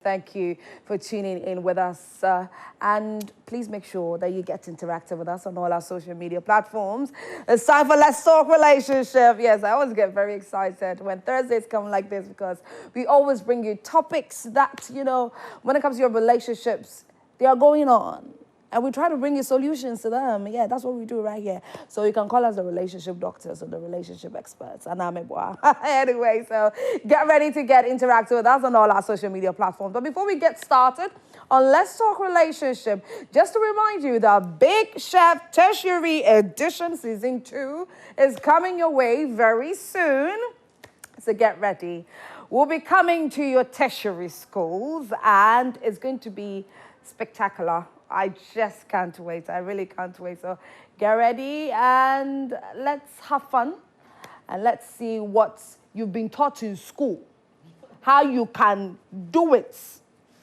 Thank you for tuning in with us. And please make sure that you get interactive with us on all our social media platforms. It's time for Let's Talk Relationship. Yes, I always get very excited when Thursdays come like this because we always bring you topics that, when it comes to your relationships, they are going on. And we try to bring you solutions to them. Yeah, that's what we do right here. So you can call us the relationship doctors or the relationship experts. And I'm Anyway, so get ready to get interactive with us on all our social media platforms. But before we get started on Let's Talk Relationship, just to remind you that Big Chef Tertiary Edition Season 2 is coming your way very soon. So get ready. We'll be coming to your tertiary schools and it's going to be spectacular. I just can't wait. I really can't wait. So get ready and let's have fun. And let's see what you've been taught in school. How you can do it.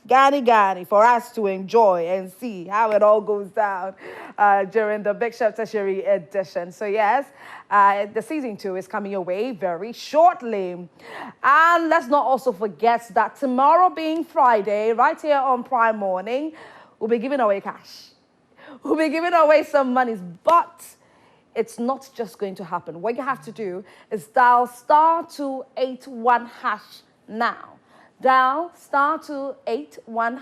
Gani, for us to enjoy and see how it all goes down during the Big Chef Tertiary Edition. So yes, the Season 2 is coming your way very shortly. And let's not also forget that tomorrow being Friday, right here on Prime Morning, we'll be giving away cash. We'll be giving away some monies, but it's not just going to happen. What you have to do is dial *281# now. Dial *281#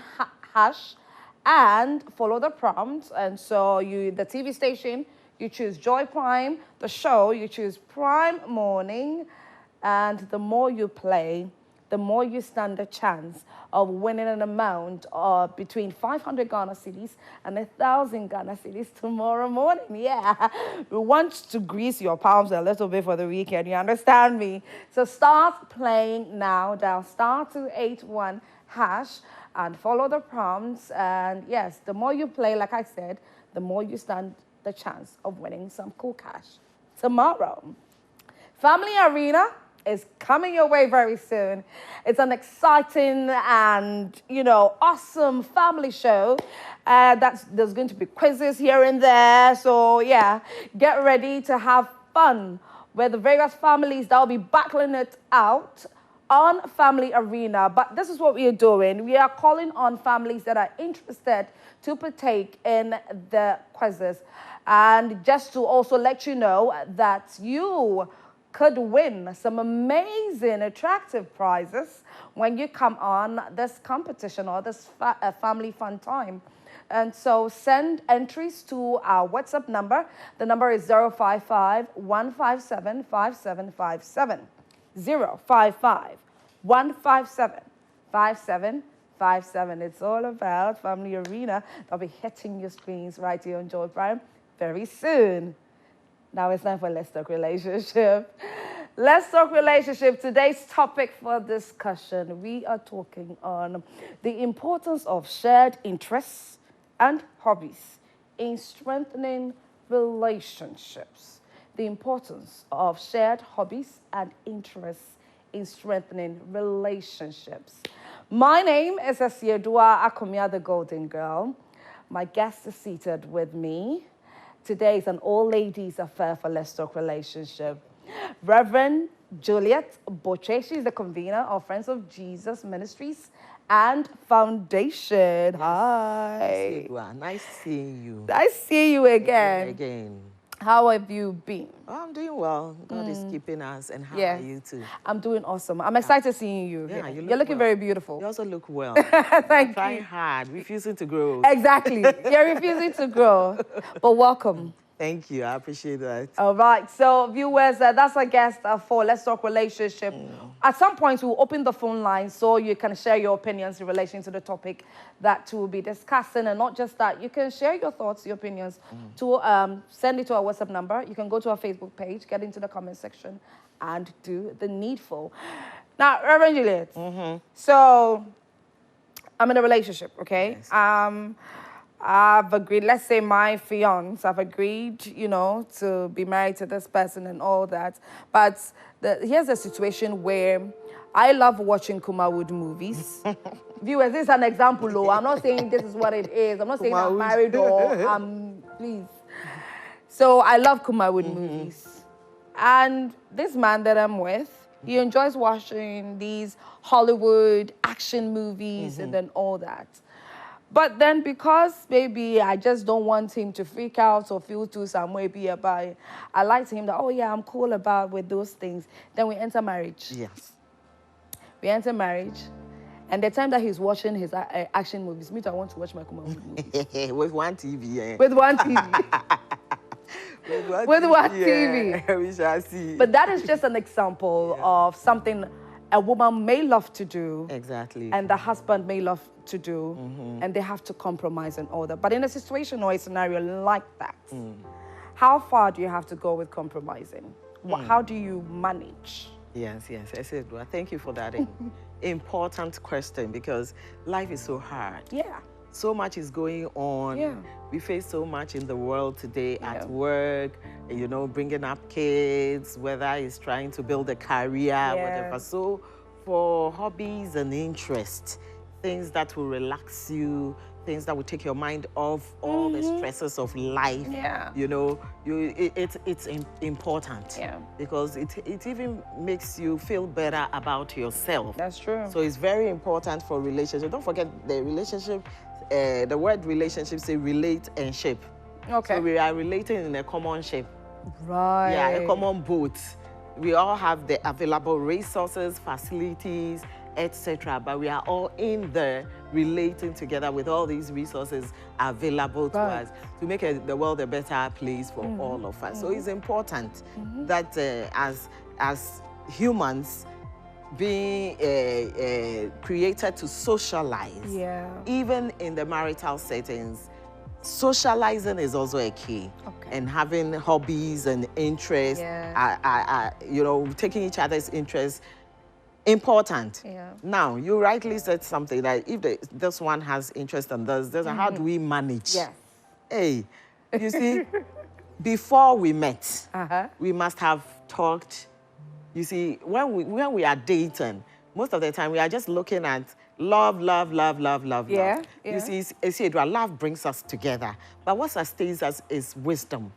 and follow the prompts. And so the TV station, you choose Joy Prime. The show, you choose Prime Morning. And the more you play, the more you stand a chance of winning an amount of between 500 Ghana cedis and 1,000 Ghana cedis tomorrow morning. Yeah, we want to grease your palms a little bit for the weekend. You understand me? So start playing now. Dial *281# and follow the prompts. And yes, the more you play, like I said, the more you stand the chance of winning some cool cash tomorrow. Family Arena is coming your way very soon. It's an exciting and, awesome family show. There's going to be quizzes here and there. So, yeah, get ready to have fun with the various families that will be battling it out on Family Arena. But this is what we are doing. We are calling on families that are interested to partake in the quizzes. And just to also let you know that you could win some amazing, attractive prizes when you come on this competition or this family fun time. And so send entries to our WhatsApp number. The number is 055-157-5757. 055-157-5757. It's all about Family Arena. They'll be hitting your screens right here on Joy Prime very soon. Now it's time for Let's Talk Relationship. Let's Talk Relationship. Today's topic for discussion, we are talking on the importance of shared interests and hobbies in strengthening relationships. The importance of shared hobbies and interests in strengthening relationships. My name is Asiedua Akomia, the Golden Girl. My guest is seated with me. Today is an all-ladies affair for Let's Talk Relationship. Reverend Juliet Botchway, she's the convener of Friends of Jesus Ministries and Foundation. Yes. Hi. Nice seeing you. Nice seeing you again. Again. How have you been? Oh, I'm doing well. God is keeping us. And how are you too? I'm doing awesome. I'm excited seeing you. Yeah, you're looking very beautiful. You also look well. Thank you. Trying hard, refusing to grow. Exactly. You're refusing to grow. But welcome. Thank you. I appreciate that. All right. So, viewers, that's our guest for Let's Talk Relationship. At some point, we'll open the phone line so you can share your opinions in relation to the topic that we'll be discussing. And not just that, you can share your thoughts, your opinions, to send it to our WhatsApp number. You can go to our Facebook page, get into the comment section, and do the needful. Now, Reverend Juliet, so I'm in a relationship, okay? Yes. I've agreed, let's say my fiance, I've agreed, to be married to this person and all that. But here's a situation where I love watching Kumawood movies. Viewers, this is an example, though. I'm not saying this is what it is. I'm not saying I'm married or please. So I love Kumawood movies. And this man that I'm with, He enjoys watching these Hollywood action movies and then all that. But then because maybe I just don't want him to freak out or feel too some way about it, I like to him that, oh yeah, I'm cool about with those things. Then we enter marriage. Yes. We enter marriage. And the time that he's watching his action movies, me too, I want to watch my Kumar movies. With one TV, eh? With one TV. With one TV. We shall see. But that is just an example of something a woman may love to do. Exactly. And the husband may love to do. And they have to compromise and all that. But in a situation or a scenario like that, how far do you have to go with compromising? How do you manage? Yes, I said, well, thank you for that important question, because life is so hard. Yeah. So much is going on. Yeah. We face so much in the world today at work, you know, bringing up kids, whether it's trying to build a career, whatever. So for hobbies and interests, things that will relax you, things that will take your mind off all the stresses of life. Yeah. You know, it's important. Yeah. Because it even makes you feel better about yourself. That's true. So it's very important for relationship. Don't forget the relationship, the word relationship say relate and ship. Okay. So we are relating in a common ship. Right. Yeah, a common boat. We all have the available resources, facilities, etc. But we are all in there relating together with all these resources available to us to make the world a better place for all of us. So it's important that as humans being created to socialize, even in the marital settings, socializing is also a key. And having hobbies and interests, you know, taking each other's interests, important. Now, you rightly said something that if this one has interest in this, how do we manage? Hey, you see, before we met, we must have talked. You see, when we are dating, most of the time we are just looking at love. You see, love brings us together. But what sustains us is wisdom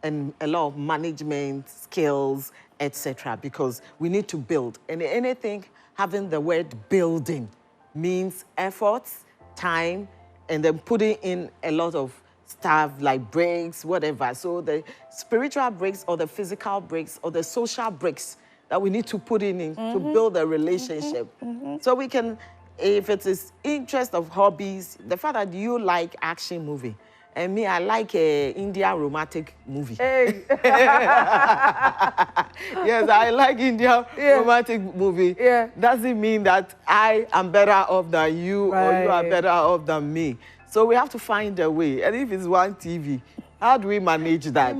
and a lot of management skills, etc. Because we need to build. And anything having the word building means efforts, time, and then putting in a lot of stuff like breaks, whatever. So the spiritual breaks or the physical breaks or the social breaks that we need to put in to build a relationship. So we can, if it is interest of hobbies, the fact that you like action movie, and me, I like a Indian romantic movie. Hey. Yes, I like Indian romantic movie. Doesn't mean that I am better off than you or you are better off than me. So we have to find a way. And if it's one TV, how do we manage that?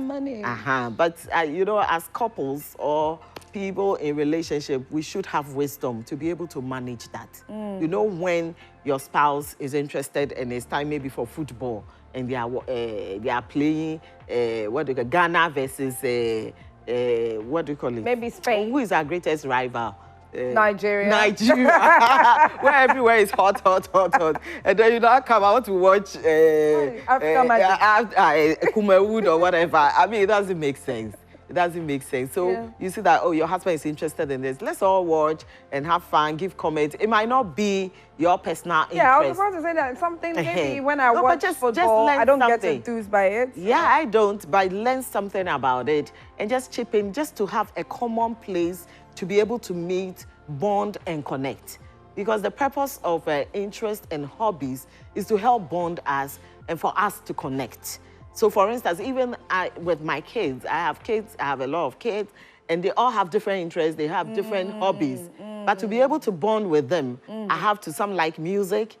But, you know, as couples or people in relationship, we should have wisdom to be able to manage that. You know, when your spouse is interested and it's time maybe for football, and they are playing what do you call Ghana versus what do you call it? Maybe Spain. Who is our greatest rival? Nigeria. Where everywhere is hot. And then you know, I want to watch Kumawood or whatever. I mean, it doesn't make sense. It doesn't make sense. So you see that, oh, your husband is interested in this. Let's all watch and have fun, give comments. It might not be your personal interest. Yeah, I was about to say that. Something maybe when I watch football, I don't get enthused by it. Yeah, I don't, but learn something about it and just chip in just to have a common place to be able to meet, bond, and connect. Because the purpose of interest and hobbies is to help bond us and for us to connect. So, for instance, even with my kids, I have a lot of kids, and they all have different interests, they have different hobbies. But to be able to bond with them, I have to, some like music,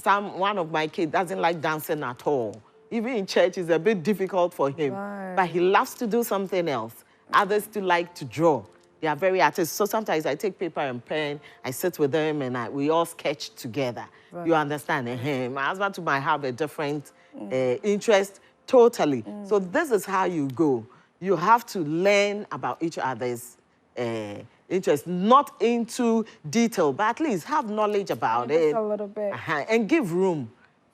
one of my kids doesn't like dancing at all. Even in church, it's a bit difficult for him. But he loves to do something else. Others still like to draw. They are very artistic. So sometimes I take paper and pen, I sit with them, and we all sketch together. You understand? My husband might have a different interest. Totally. So this is how you go. You have to learn about each other's interest, not into detail, but at least have knowledge about it. A little bit. And give room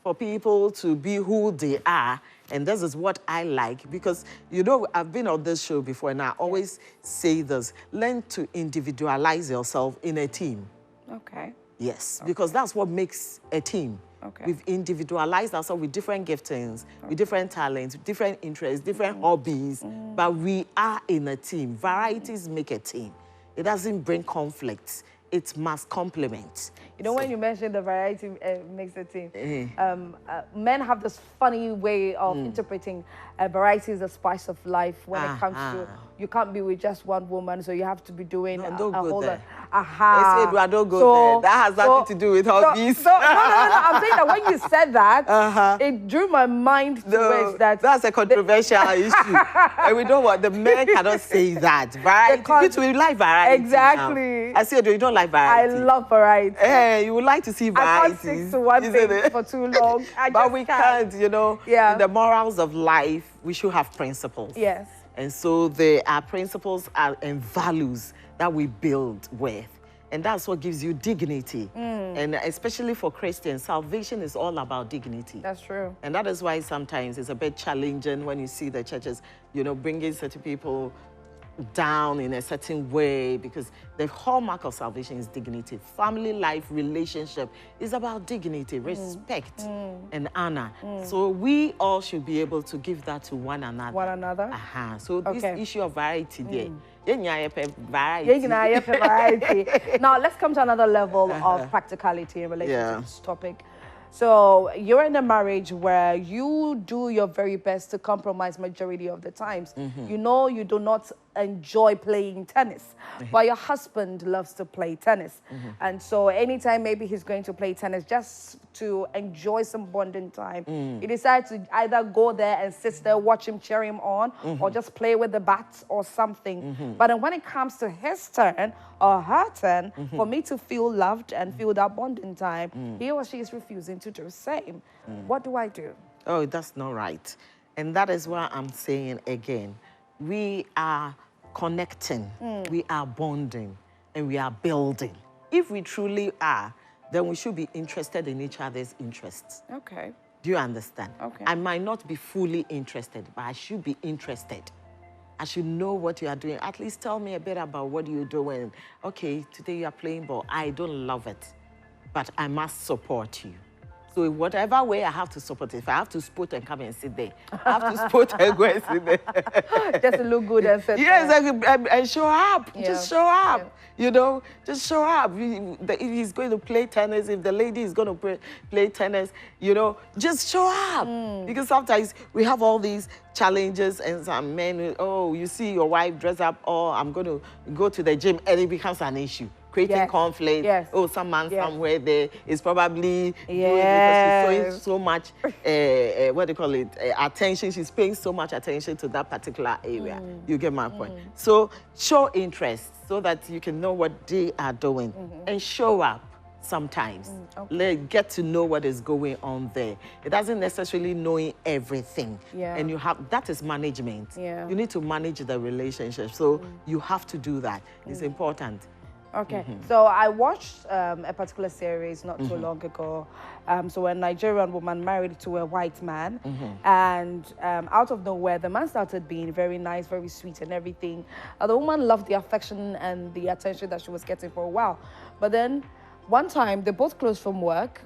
for people to be who they are. And this is what I like, because, you know, I've been on this show before, and I always say this: learn to individualize yourself in a team. Okay. Yes, because that's what makes a team. Okay. We've individualized ourselves with different giftings, with different talents, with different interests, different hobbies, but we are in a team. Varieties make a team. It doesn't bring conflicts. It must complement. You know, when you mentioned the variety makes a team, men have this funny way of interpreting variety is the spice of life when it comes to, you can't be with just one woman, so you have to be doing a whole lot. Don't go there. That has nothing to do with hobbies. No, I'm saying that when you said that, it drew my mind to it. That's a controversial issue. And we don't want, the men cannot say that. Variety, we like variety. Exactly. Now. I said, you don't like variety. I love variety. Hey, you would like to see variety. I can't stick to one thing for too long. But we can't, you know. Yeah. In the morals of life, we should have principles. Yes. And so there are principles and values that we build with. And that's what gives you dignity. And especially for Christians, salvation is all about dignity. That's true. And that is why sometimes it's a bit challenging when you see the churches, you know, bringing certain people down in a certain way, because the hallmark of salvation is dignity. Family life, relationship is about dignity, respect, and honor. So we all should be able to give that to one another. One another? So this issue of variety there. Now let's come to another level of practicality in relation to this topic. So you're in a marriage where you do your very best to compromise majority of the times. You know you do not enjoy playing tennis, but your husband loves to play tennis. And so anytime maybe he's going to play tennis just to enjoy some bonding time, he decides to either go there and sit there, watch him, cheer him on, or just play with the bats or something. But then when it comes to his turn or her turn, for me to feel loved and feel that bonding time, he or she is refusing to do the same. What do I do? Oh, that's not right. And that is why I'm saying again, we are connecting, we are bonding, and we are building. If we truly are, then we should be interested in each other's interests. Okay. Do you understand? Okay. I might not be fully interested, but I should be interested. I should know what you are doing. At least tell me a bit about what you're doing. Okay, today you are playing ball. I don't love it, but I must support you. So in whatever way I have to support it, if I have to sport and come and sit there, I have to sport and go and sit there. Just to look good and sit there. And show up. Yeah. Just show up. Yeah. You know, just show up. If he's going to play tennis, if the lady is going to play tennis, you know, just show up. Because sometimes we have all these challenges, and some men, oh, you see your wife dress up, oh, I'm going to go to the gym, and it becomes an issue. Creating conflict. Oh, some man somewhere there is probably doing it because she's showing so much, what do you call it, attention. She's paying so much attention to that particular area. You get my point. So show interest so that you can know what they are doing and show up sometimes. Get to know what is going on there. It doesn't necessarily knowing everything. And you have, that is management. You need to manage the relationship. So you have to do that. It's important. Okay, so I watched a particular series not too long ago. So a Nigerian woman married to a white man, and out of nowhere, the man started being very nice, very sweet and everything. The woman loved the affection and the attention that she was getting for a while. But then one time, they both closed from work,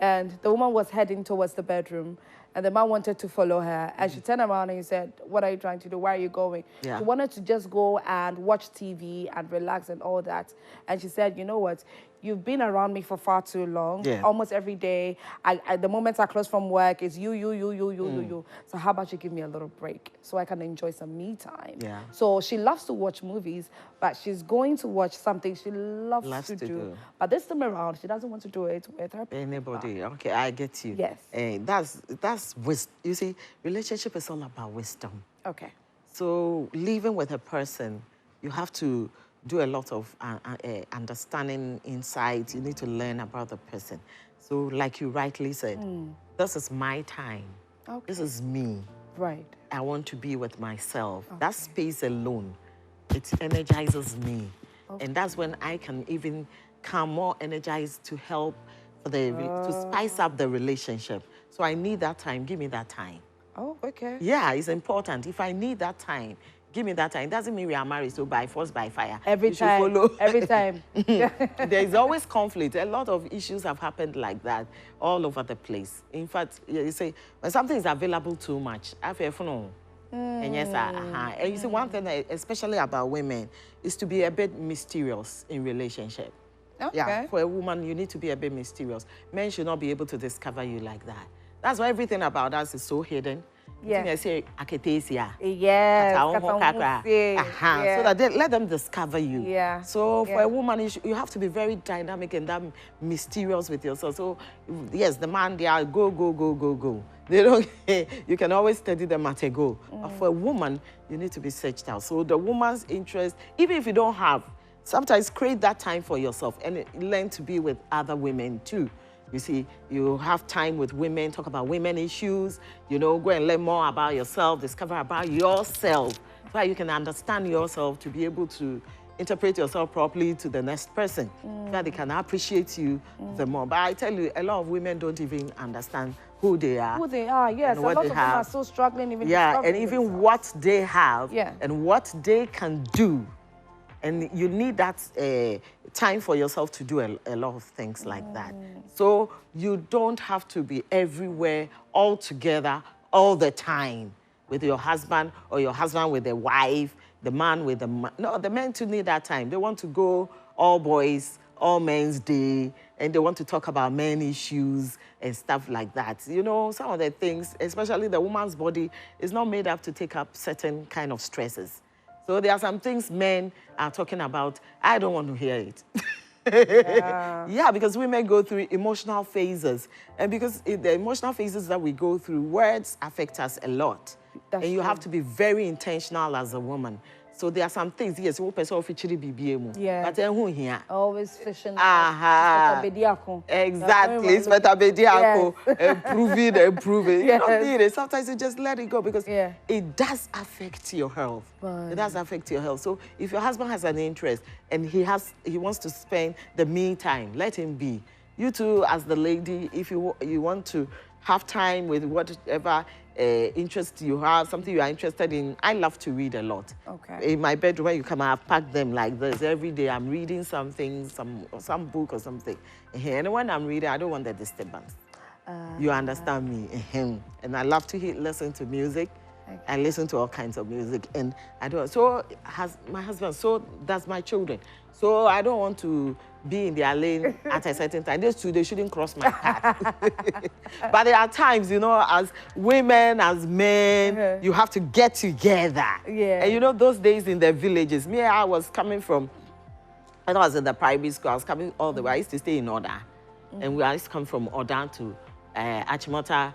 and the woman was heading towards the bedroom, and the man wanted to follow her. And she turned around and he said, what are you trying to do? Where are you going? She wanted to just go and watch TV and relax and all that. And she said, you know what? You've been around me for far too long. Almost every day. The moment I close from work, it's you. So how about you give me a little break so I can enjoy some me time? So she loves to watch movies, but she's going to watch something she loves to do. But this time around, she doesn't want to do it with her anybody. Okay, I get you. Yes. That's wisdom. You see, relationship is all about wisdom. Okay. So living with a person, you have to do a lot of understanding, insight. You need to learn about the person. So like you rightly said, this is my time. This is me. Right. I want to be with myself. That space alone, it energizes me. And that's when I can even come more energized to help to spice up the relationship. So I need that time. Give me that time. Oh, okay. Yeah, it's important. If I need that time, give me that time. It doesn't mean we are married, so by force, by fire. Every you time. Should follow. Every time. There's always conflict. A lot of issues have happened like that all over the place. In fact, you say, when something is available too much, I feel no. And yes, and you see, one thing, especially about women, is to be a bit mysterious in relationship. Okay. Yeah, for a woman, you need to be a bit mysterious. Men should not be able to discover you like that. That's why everything about us is so hidden. Yeah. I say, Yes. so that they let them discover you. Yeah. So for a woman, you have to be very dynamic and that mysterious with yourself. So yes, the man, they are go. They don't. You can always study them at a go. But for a woman, you need to be searched out. So the woman's interest, even if you don't have, sometimes create that time for yourself and learn to be with other women too. You see, you have time with women, talk about women issues, you know, go and learn more about yourself, discover about yourself, so that you can understand yourself to be able to interpret yourself properly to the next person, so that they can appreciate you the more. But I tell you, a lot of women don't even understand who they are. Who they are, yes. A lot of them are so struggling even and even themselves. what they have and what they can do. And you need that time for yourself to do a lot of things like that. So you don't have to be everywhere, all together, all the time with your husband or your husband with the wife, the man with the man. No, the men too need that time. They want to go all boys, all men's day, and they want to talk about men issues and stuff like that. You know, some of the things, especially the woman's body, is not made up to take up certain kind of stresses. So there are some things men are talking about. I don't want to hear it. Yeah, because women go through emotional phases. And because the emotional phases that we go through, words affect us a lot. And you have to be very intentional as a woman. So there are some things, yes, but who here? Always fishing. Exactly. It's better improve it. You don't need it. Sometimes you just let it go because it does affect your health. It does affect your health. So if your husband has an interest and he wants to spend the me time, let him be. You too, as the lady, if you want to have time with whatever interest you have, something you are interested in. I love to read a lot. Okay. In my bedroom, when you come, I've packed them like this. Every day I'm reading something, some book or something. And when I'm reading, I don't want the disturbance. You understand me? And I love to listen to music. Okay. I listen to all kinds of music. And I don't. So has my husband. So does my children. So I don't want to be in their lane at a certain time. These two, they shouldn't cross my path. But there are times, you know, as women, as men, you have to get together. Yeah. And you know, those days in the villages, I was coming from, I was in the primary school, I was coming all the way. I used to stay in Oda. And we used to come from Oda to Achimota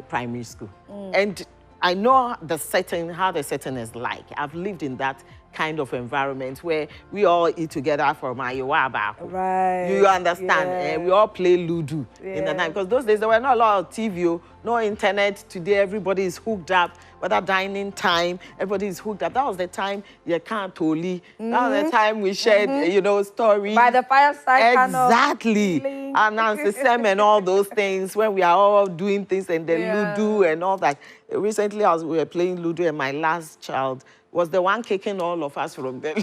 primary school. And I know how the setting is like. I've lived in that kind of environment where we all eat together from Ayowaba. Right. You understand? And we all play Ludo in the night. Because those days there were not a lot of TV, no internet. Today everybody is hooked up. Whether dining time, everybody is hooked up. That was the time you can't totally. That was the time we shared, you know, stories. By the fireside. Exactly. And Nancy Sam and all those things when we are all doing things and then Ludo and all that. Recently we were playing Ludo and my last child was the one kicking all of us from them.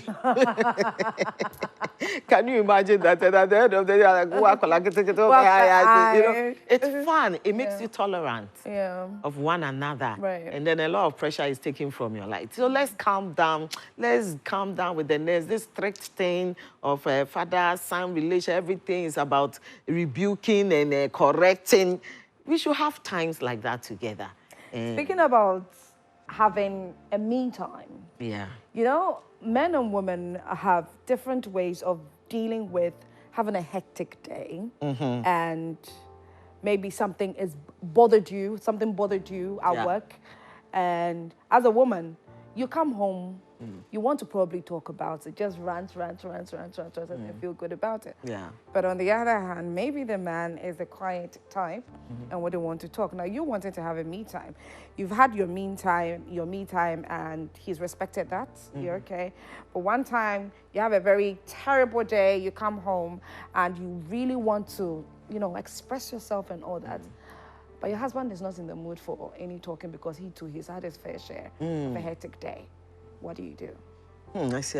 Can you imagine that? At the end of the day, you know, it's fun. It makes you tolerant of one another. Right. And then a lot of pressure is taken from your life. So let's calm down. Let's calm down with this strict thing of father-son relation. Everything is about rebuking and correcting. We should have times like that together. Speaking about having a me time. Yeah. You know, men and women have different ways of dealing with having a hectic day and maybe something bothered you at work. And as a woman, you come home, you want to probably talk about it, just rant, and feel good about it. Yeah. But on the other hand, maybe the man is a quiet type and wouldn't want to talk. Now, you wanted to have a me time. You've had your me time, and he's respected that. You're okay. But one time, you have a very terrible day, you come home, and you really want to, you know, express yourself and all that. but your husband is not in the mood for any talking because he too, he's had his fair share of a hectic day. What do you do? I see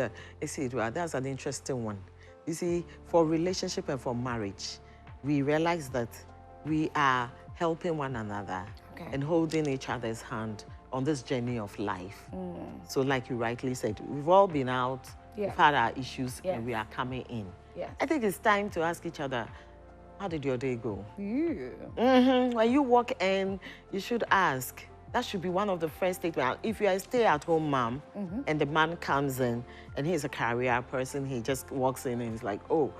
it. Well, that's an interesting one. You see, for relationship and for marriage, we realize that we are helping one another and holding each other's hand on this journey of life. So like you rightly said, we've all been out, we've had our issues, and we are coming in. I think it's time to ask each other, how did your day go? When you walk in, you should ask. That should be one of the first statements. If you are a stay-at-home mom and the man comes in and he's a career person, he just walks in and he's like, oh,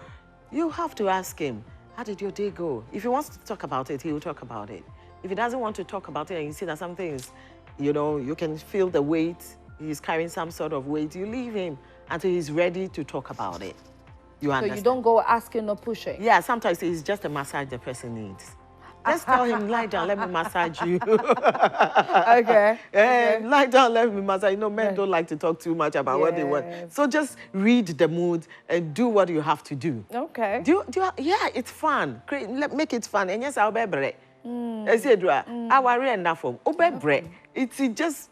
you have to ask him, how did your day go? If he wants to talk about it, he will talk about it. If he doesn't want to talk about it and you see that something is, you know, you can feel the weight, he's carrying some sort of weight, you leave him until he's ready to talk about it. You understand? So you don't go asking or pushing? Yeah, sometimes it's just a massage the person needs. Just tell him, lie down, let me massage you. Okay. Lie down, let me massage. You know, men don't like to talk too much about what they want. So just read the mood and do what you have to do. Okay. Yeah, it's fun. Make it fun. And yes, I'll be bread. It's just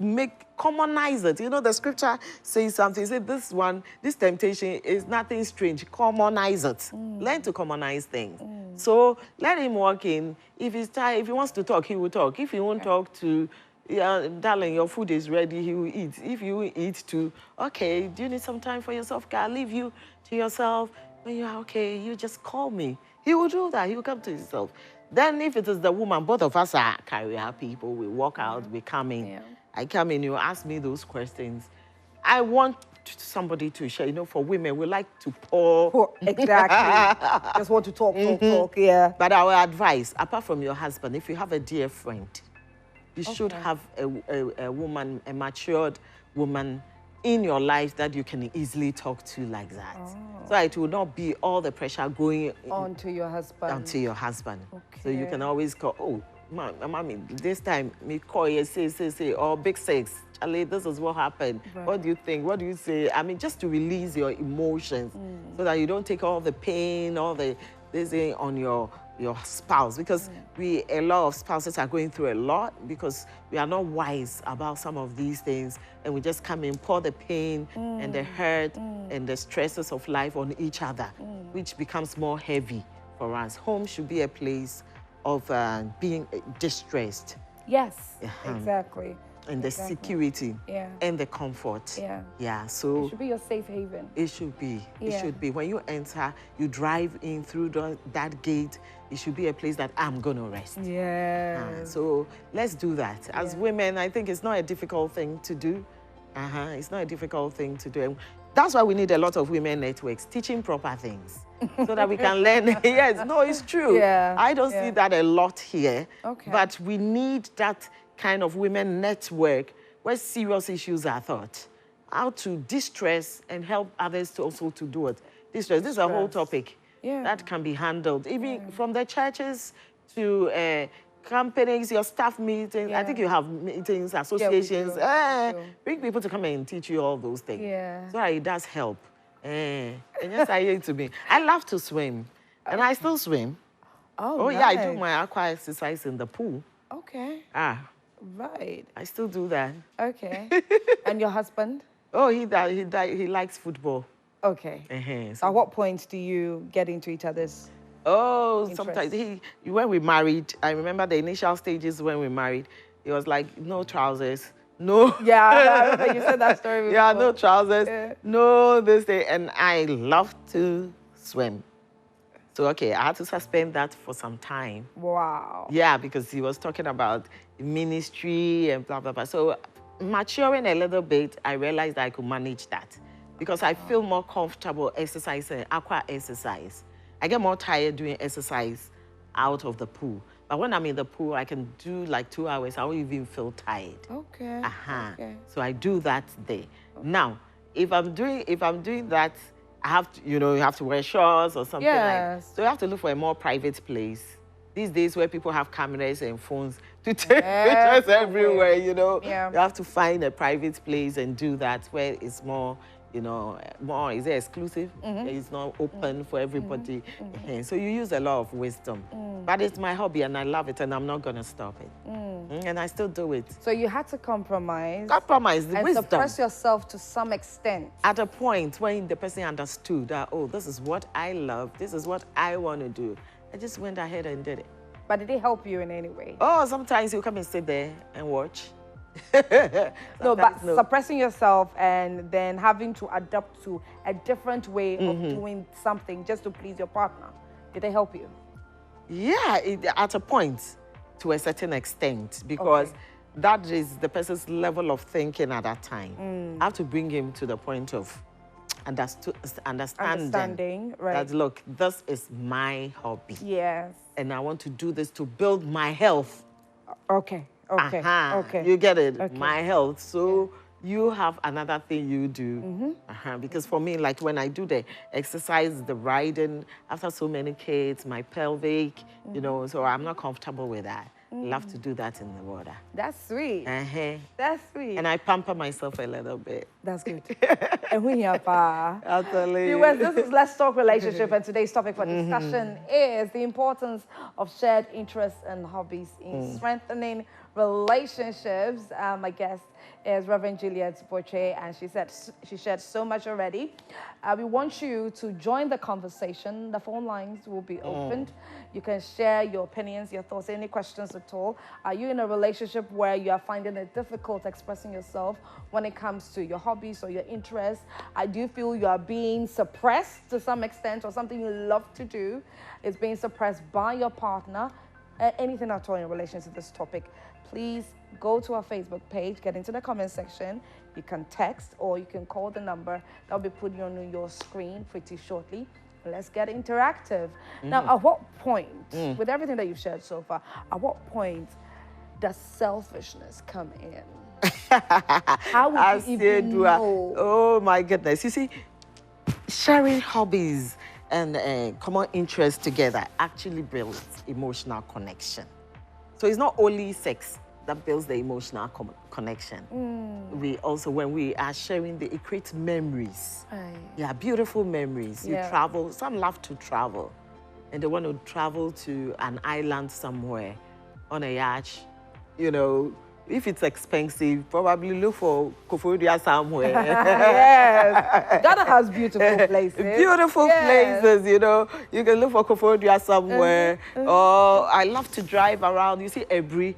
commonize it. You know, the scripture says something. Say this temptation is nothing strange. Commonize it. Learn to commonize things. So let him walk in. If he's tired, if he wants to talk, he will talk. If he won't talk to, yeah, darling, your food is ready, he will eat. If you eat too, okay, do you need some time for yourself? Can I leave you to yourself? When you are okay, you just call me. He will do that. He will come to himself. Then if it is the woman, both of us are career people. We walk out, we come in. I come in, you ask me those questions. I want somebody to share. You know, for women, we like to pour. Exactly. Just want to talk, talk, yeah. But our advice, apart from your husband, if you have a dear friend, you should have a woman, a matured woman in your life that you can easily talk to like that. So it will not be all the pressure going onto your husband. Onto your husband. So you can always call, oh, mommy, this time, me call you, say, oh, big sex. Charlie, this is what happened. What do you think? What do you say? I mean, just to release your emotions so that you don't take all the pain, all the this on your spouse, because a lot of spouses are going through a lot because we are not wise about some of these things, and we just come and pour the pain and the hurt and the stresses of life on each other, which becomes more heavy for us. Home should be a place of being distressed. Yes, exactly. And the security and the comfort. So it should be your safe haven. It should be. It should be. When you enter, you drive in through that gate, it should be a place that I'm going to rest. So let's do that. As women, I think it's not a difficult thing to do. It's not a difficult thing to do. That's why we need a lot of women networks, teaching proper things so that we can learn. Yes, no, it's true. I don't see that a lot here. But we need that kind of women network where serious issues are thought. How to distress and help others to also to do it. Distress, this is a whole topic that can be handled. Even from the churches to companies, your staff meetings. I think you have meetings, associations. Bring people to come and teach you all those things. So it does help. And yes, I hate to be. I love to swim. And I still swim. Nice. I do my aqua exercise in the pool. Right. I still do that. And your husband? Oh, he likes football. So at what point do you get into each other's sometimes when we married, I remember the initial stages when we married, he was like, no trousers, no. I remember you said that story before. No trousers, no this thing. And I love to swim. So, I had to suspend that for some time. Wow. Because he was talking about ministry and blah, blah, blah. So maturing a little bit, I realized I could manage that because I feel more comfortable exercising, aqua exercise. I get more tired doing exercise out of the pool. But when I'm in the pool, I can do like 2 hours. I won't even feel tired. So I do that there. Now, if I'm doing that, I have to, you have to wear shorts or something like. So you have to look for a more private place. These days where people have cameras and phones to take pictures everywhere, You have to find a private place and do that where it's more, you know, more, is it exclusive? It's not open for everybody. So you use a lot of wisdom. But it's my hobby and I love it and I'm not going to stop it. And I still do it. So you had to compromise. Compromise, the and wisdom. suppress yourself to some extent. At a point when the person understood that, oh, this is what I love, this is what I want to do, I just went ahead and did it. But did it help you in any way? Oh, sometimes you come and sit there and watch. No, but suppressing yourself and then having to adapt to a different way of doing something just to please your partner. Did they help you? Yeah, at a point, to a certain extent, because that is the person's level of thinking at that time. I have to bring him to the point of understanding right. that, look, this is my hobby. Yes. And I want to do this to build my health. Okay. Okay. You get it, my health. So you have another thing you do. Because for me, like when I do the exercise, the riding, after so many kids, my pelvic, you know, so I'm not comfortable with that. Love to do that in the water. That's sweet. That's sweet. And I pamper myself a little bit. That's good. And we here, Absolutely. Viewers, this is Let's Talk Relationship, and today's topic for discussion is the importance of shared interests and hobbies in strengthening relationships. My guest is Reverend Juliet Botchway, and she shared so much already. We want you to join the conversation. The phone lines will be opened. You can share your opinions, your thoughts, any questions at all. Are you in a relationship where you are finding it difficult expressing yourself when it comes to your hobbies or your interests? I do feel you are being suppressed to some extent, or something you love to do is being suppressed by your partner. Anything at all in relation to this topic, please go to our Facebook page, get into the comment section. You can text or you can call the number that will be put on your screen pretty shortly. Let's get interactive. Now, at what point, with everything that you've shared so far, at what point does selfishness come in? How would you even know? Oh my goodness. You see, sharing hobbies and common interests together actually builds emotional connection. So it's not only sex that builds the emotional connection. We also, when we are sharing, it creates memories. Yeah, beautiful memories. You travel, some love to travel, and they want to travel to an island somewhere on a yacht, you know. If it's expensive, probably look for Koforidua somewhere. Yes. Ghana has beautiful places. Beautiful places, you know. You can look for Koforidua somewhere. Or I love to drive around. You see Ebri,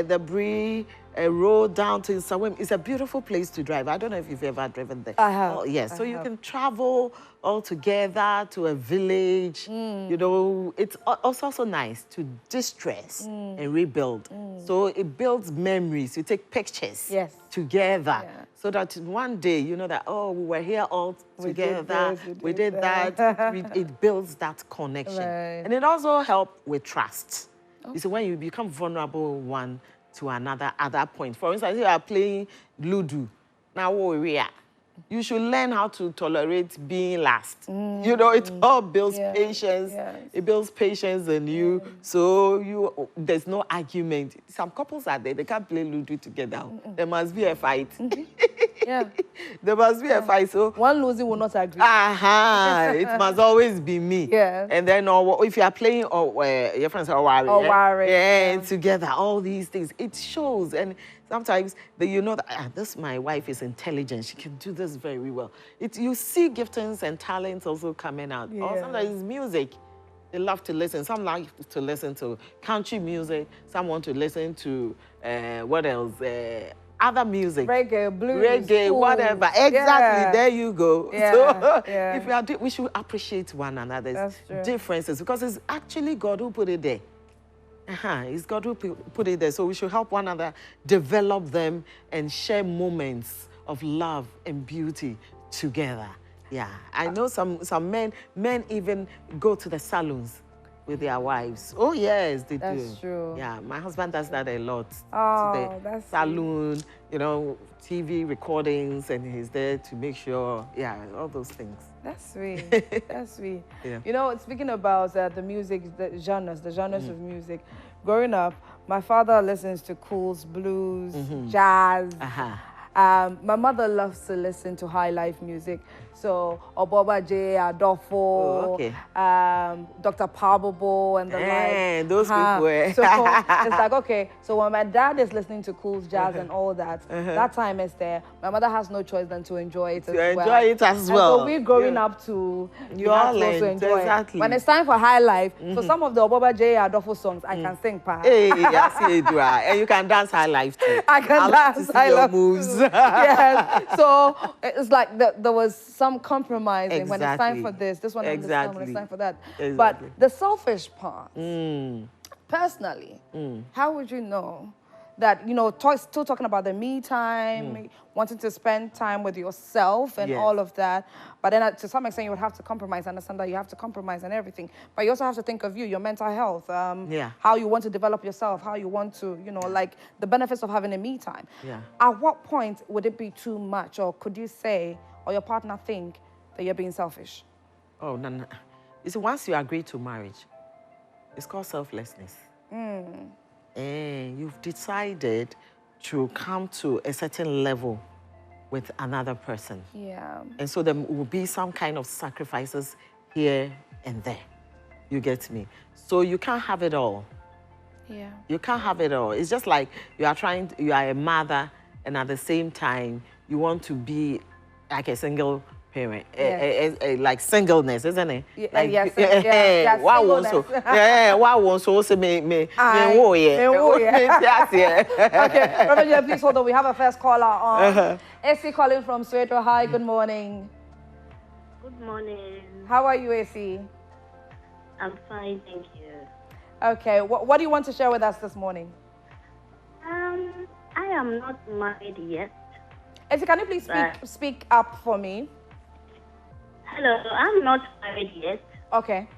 the Brie road down to Sawem. It's a beautiful place to drive. I don't know if you've ever driven there. I have. Oh, yes. So you can travel all together to a village. You know, it's also nice to distress and rebuild. So it builds memories. You take pictures together so that one day you know that, oh, we were here all together. We did that. It builds that connection. And it also helps with trust. You see, when you become vulnerable one to another at that point. For instance, you are playing Ludo. Now, where we are, you should learn how to tolerate being last. You know, it all builds patience. It builds patience in you. So there's no argument. Some couples are there, they can't play Ludo together. There must be a fight. There must be a fight. So one losing will not agree. It must always be me. And then if you are playing your friends are worried. Together, all these things. It shows. And sometimes you know that my wife is intelligent. She can do this very well. You see giftings and talents also coming out. Or sometimes music. They love to listen. Some like to listen to country music. Some want to listen to what else? Other music. Reggae, blues. Reggae, whatever. Exactly. There you go. So if we are, we should appreciate one another's differences, because it's actually God who put it there. It's God who put it there. So we should help one another develop them and share moments of love and beauty together. Yeah, I know some men even go to the salons with their wives. Oh yes, they do. That's true. Yeah, my husband does that a lot. Oh, to the that's salon, sweet. You know, TV recordings, and he's there to make sure, all those things. That's sweet. That's sweet. You know, speaking about the music, the genres of music, growing up, my father listens to cools, blues, jazz. My mother loves to listen to high life music. So Oboba J, Adolfo, Dr. Pablo, and the like. Those people. So it's like, okay, so when my dad is listening to cool jazz and all that, that time is there. My mother has no choice than to enjoy it as well. Enjoy it as well. So we're growing up to you all also enjoy exactly. it. When it's time for high life, so some of the Oboba J, Adolfo songs, I can sing. Hey, I see it, and you can dance high life too. I can dance high life moves. Yes. So it's like there was some compromising exactly. when it's time for this one exactly. understand when it's time for that. Exactly. But the selfish part, personally, how would you know that, you know, still talking about the me time, wanting to spend time with yourself and all of that, but then to some extent you would have to compromise, understand that you have to compromise and everything, but you also have to think of your mental health, how you want to develop yourself, how you want to, you know, like the benefits of having a me time. At what point would it be too much, or could you say, or your partner think that you're being selfish? Oh, no. You see, once you agree to marriage, it's called selflessness. And you've decided to come to a certain level with another person. Yeah. And so there will be some kind of sacrifices here and there. You get me? So you can't have it all. Yeah. You can't have it all. It's just like you are a mother, and at the same time, you want to be like a single parent, like singleness, isn't it? Like, why won't so say me? Okay, Reverend, please hold on. We have a first caller on. AC calling from Soweto. Hi, good morning. Good morning. How are you, AC? I'm fine, thank you. Okay, what do you want to share with us this morning? I am not married yet. AC, can you please speak up for me? Hello, I'm not married yet. Okay.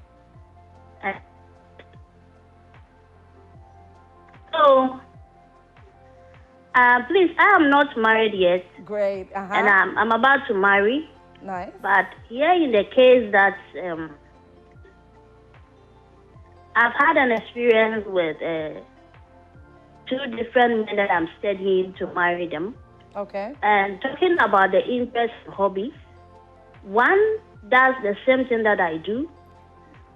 Please, I am not married yet. Great. And I'm about to marry. Nice. But here in the case that I've had an experience with 2 different men that I'm studying to marry them. Okay. And talking about the interest in hobbies, one does the same thing that I do,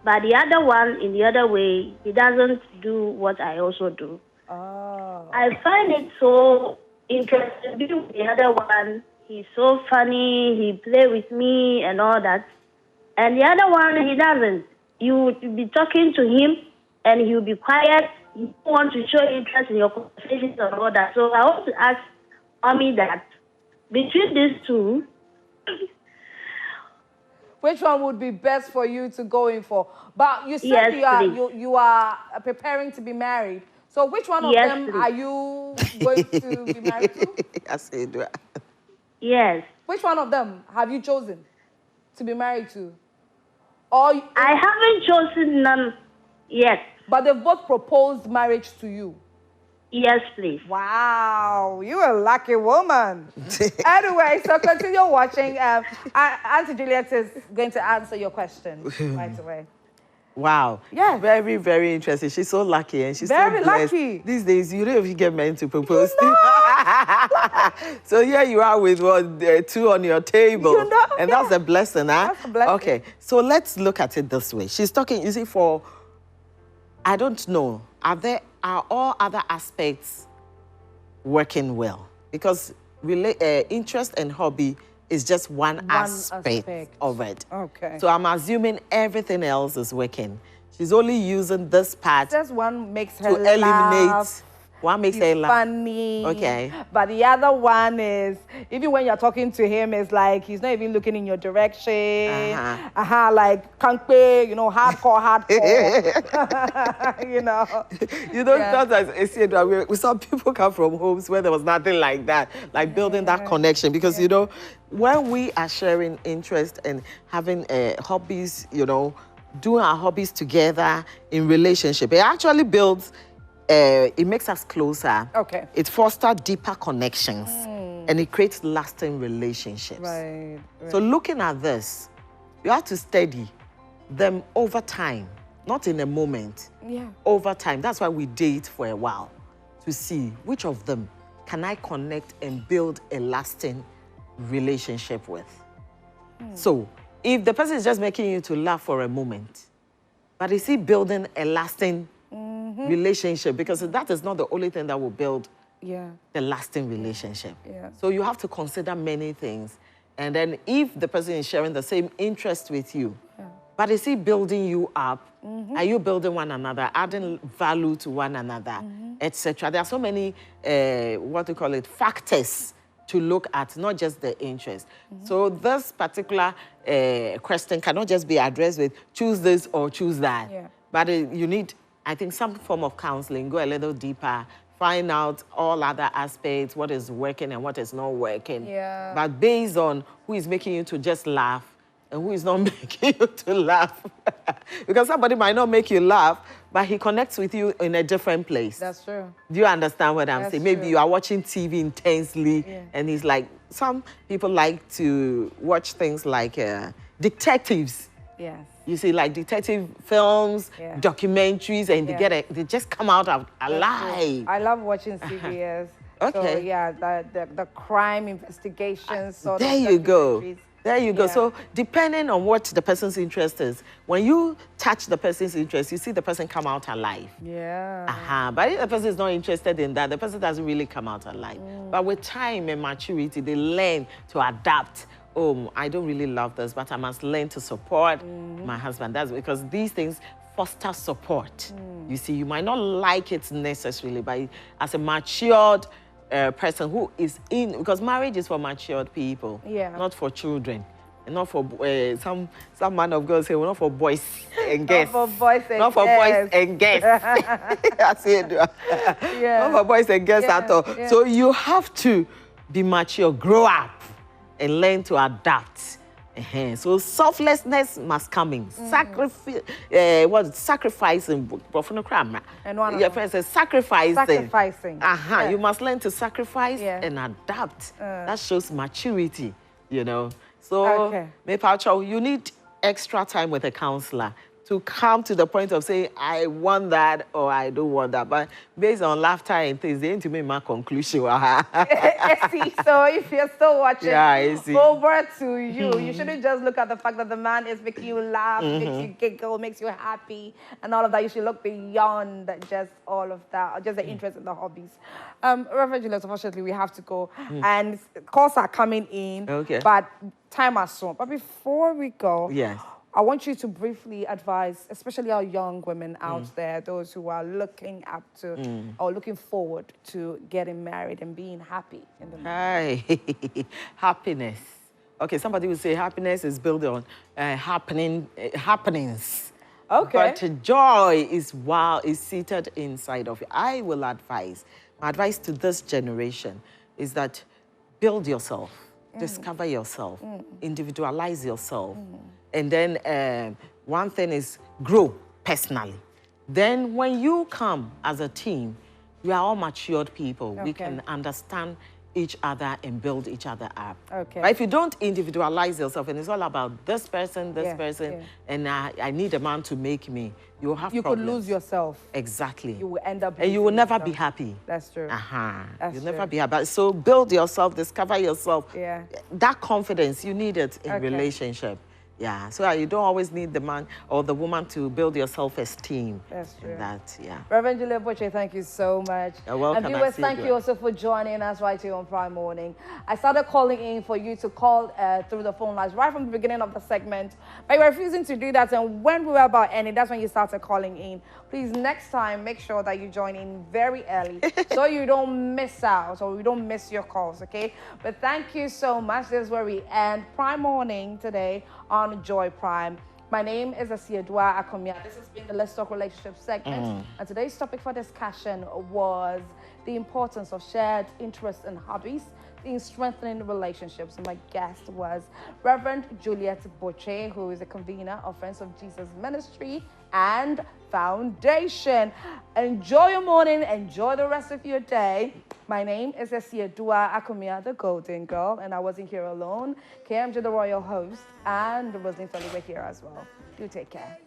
but the other one, in the other way, he doesn't do what I also do. Oh. I find it so interesting with the other one. He's so funny, he plays with me and all that. And the other one, he doesn't. You would be talking to him and he'll be quiet. You don't want to show interest in your conversations and all that. So I want to ask Mommy that between these two, which one would be best for you to go in for? But you said you are preparing to be married. So which one of them are you going to be married to? I said, yes. Which one of them have you chosen to be married to? Or I haven't chosen none yet. But they've both proposed marriage to you. Yes, please. Wow, you're a lucky woman. Anyway, so continue watching. Auntie Juliet is going to answer your question right away. Wow. Yeah. Very, very interesting. She's so lucky, and she's very so blessed. lucky. These days, you don't even get men to propose. You know? So here you are with 2 on your table. You know? And that's a blessing, huh? That's a blessing. Okay, so let's look at it this way. She's talking, is it for, I don't know, are all other aspects working well? Because interest and hobby is just one aspect of it. Okay. So I'm assuming everything else is working. She's only using this part. Just one makes her to eliminate. laugh. One makes her laugh. Funny. Okay. But the other one is, even when you're talking to him, it's like he's not even looking in your direction. Like kanpe, you know, hardcore. You know. You know, sometimes we saw people come from homes where there was nothing like that, like building that connection. Because you know, when we are sharing interest and having hobbies, you know, doing our hobbies together in relationship, it actually builds. It makes us closer. Okay. It fosters deeper connections. And it creates lasting relationships. Right. So looking at this, you have to study them over time, not in a moment. Yeah. Over time. That's why we date for a while, to see which of them can I connect and build a lasting relationship with? So if the person is just making you to laugh for a moment, but is he building a lasting relationship? Because that is not the only thing that will build the lasting relationship. So you have to consider many things. And then if the person is sharing the same interest with you, but is he building you up? Are you building one another, adding value to one another, etc.? There are so many, factors to look at, not just the interest. So this particular question cannot just be addressed with choose this or choose that. But you need, I think, some form of counseling, go a little deeper, find out all other aspects, what is working and what is not working. But based on who is making you to just laugh and who is not making you to laugh. Because somebody might not make you laugh, but he connects with you in a different place. That's true. Do you understand what I'm saying? Maybe you are watching TV intensely, and he's like, some people like to watch things like detectives. Yes. You see, like detective films, documentaries, and they just come out alive. I love watching CBS. Okay. So, yeah, the crime investigations. There you go. There you go. So depending on what the person's interest is, when you touch the person's interest, you see the person come out alive. But if the person is not interested in that, the person doesn't really come out alive. But with time and maturity, they learn to adapt. Oh, I don't really love this, but I must learn to support my husband. That's because these things foster support. You see, you might not like it necessarily, but as a matured person who is in, because marriage is for matured people, not for children, and not for some man of God say, well, not for boys and girls. Not for boys and not for boys and girls. I said, not for boys and girls at all. So you have to be mature, grow up, and learn to adapt. So selflessness must come in. Sacrificing. And one your friend says sacrificing. Sacrificing. You must learn to sacrifice and adapt. That shows maturity, you know. So, you need extra time with a counselor to come to the point of saying, I want that or I don't want that. But based on laughter and things, they ain't to make my conclusion. So if you're still watching, over to you. You shouldn't just look at the fact that the man is making you laugh, makes you giggle, makes you happy, and all of that. You should look beyond just all of that, or just the interest in the hobbies. Reverend Juliet, unfortunately, we have to go. And calls are coming in, but time has soon. But before we go, I want you to briefly advise, especially our young women out there, those who are looking up to or looking forward to getting married and being happy in the marriage. Happiness. Okay, somebody would say happiness is built on happenings. But joy is seated inside of you. I will advise, my advice to this generation is that build yourself, discover yourself, individualize yourself. And then one thing is grow personally. Then when you come as a team, we are all matured people. We can understand each other and build each other up. But if you don't individualize yourself, and it's all about this person, and I need a man to make me, you will have problems. You could lose yourself. Exactly. You will end up and you will never be happy. That's true. You'll never be happy. So build yourself, discover yourself. That confidence, you need it in relationship. So you don't always need the man or the woman to build your self-esteem. That's true. Reverend Juliet Botchway, thank you so much. You're welcome. And viewers, thank you also for joining us right here on Prime Morning. I started calling in for you to call through the phone lines right from the beginning of the segment, but you were refusing to do that. And when we were about ending, that's when you started calling in. Please, next time, make sure that you join in very early so you don't miss out or you don't miss your calls, okay? But thank you so much. This is where we end Prime Morning today on Joy Prime. My name is Asiedua Akomia. This has been the Let's Talk Relationship segment. And today's topic for discussion was the importance of shared interests and hobbies in strengthening relationships. And my guest was Reverend Juliet Botchway, who is a convener of Friends of Jesus Ministry and Foundation. Enjoy your morning. Enjoy the rest of your day. My name is Asiedua Akomia, the Golden Girl, and I wasn't here alone. KMJ, the royal host, and Rosalie Feli were here as well. You take care.